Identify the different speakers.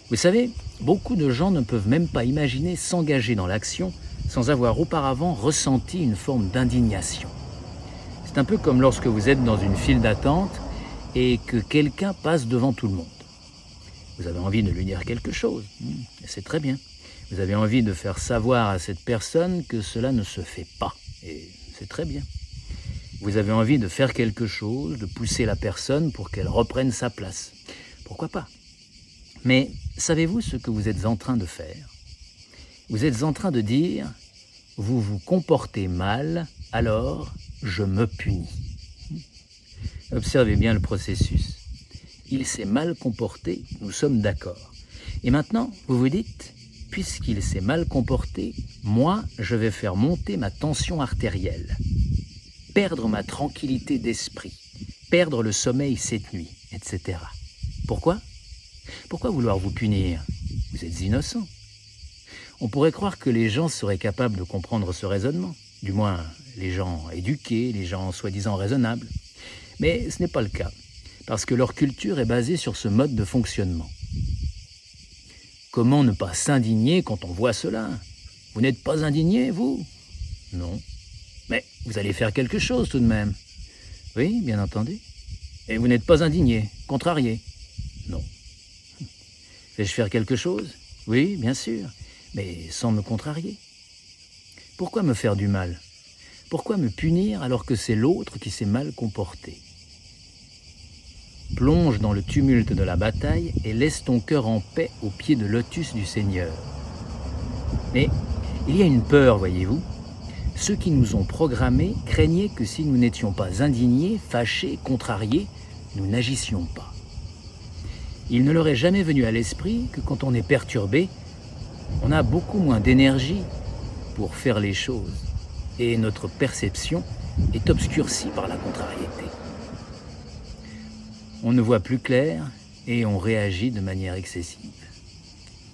Speaker 1: Vous savez, beaucoup de gens ne peuvent même pas imaginer s'engager dans l'action sans avoir auparavant ressenti une forme d'indignation. C'est un peu comme lorsque vous êtes dans une file d'attente et que quelqu'un passe devant tout le monde. Vous avez envie de lui dire quelque chose, et c'est très bien. Vous avez envie de faire savoir à cette personne que cela ne se fait pas, et c'est très bien. Vous avez envie de faire quelque chose, de pousser la personne pour qu'elle reprenne sa place. Pourquoi pas? Mais savez-vous ce que vous êtes en train de faire? Vous êtes en train de dire « vous vous comportez mal, alors je me punis ». Observez bien le processus. Il s'est mal comporté, nous sommes d'accord. Et maintenant, vous vous dites « puisqu'il s'est mal comporté, moi, je vais faire monter ma tension artérielle, perdre ma tranquillité d'esprit, perdre le sommeil cette nuit, etc. » Pourquoi? Pourquoi vouloir vous punir? Vous êtes innocent. On pourrait croire que les gens seraient capables de comprendre ce raisonnement, du moins les gens éduqués, les gens soi-disant raisonnables. Mais ce n'est pas le cas, parce que leur culture est basée sur ce mode de fonctionnement. Comment ne pas s'indigner quand on voit cela? Vous n'êtes pas indigné, vous? Non. Mais vous allez faire quelque chose tout de même. Oui, bien entendu. Et vous n'êtes pas indigné, contrarié? Non. Vais-je faire quelque chose? Oui, bien sûr, mais sans me contrarier. Pourquoi me faire du mal? Pourquoi me punir alors que c'est l'autre qui s'est mal comporté? Plonge dans le tumulte de la bataille et laisse ton cœur en paix au pied de lotus du Seigneur. Mais il y a une peur, voyez-vous. Ceux qui nous ont programmés craignaient que si nous n'étions pas indignés, fâchés, contrariés, nous n'agissions pas. Il ne leur est jamais venu à l'esprit que quand on est perturbé, on a beaucoup moins d'énergie pour faire les choses et notre perception est obscurcie par la contrariété. On ne voit plus clair et on réagit de manière excessive.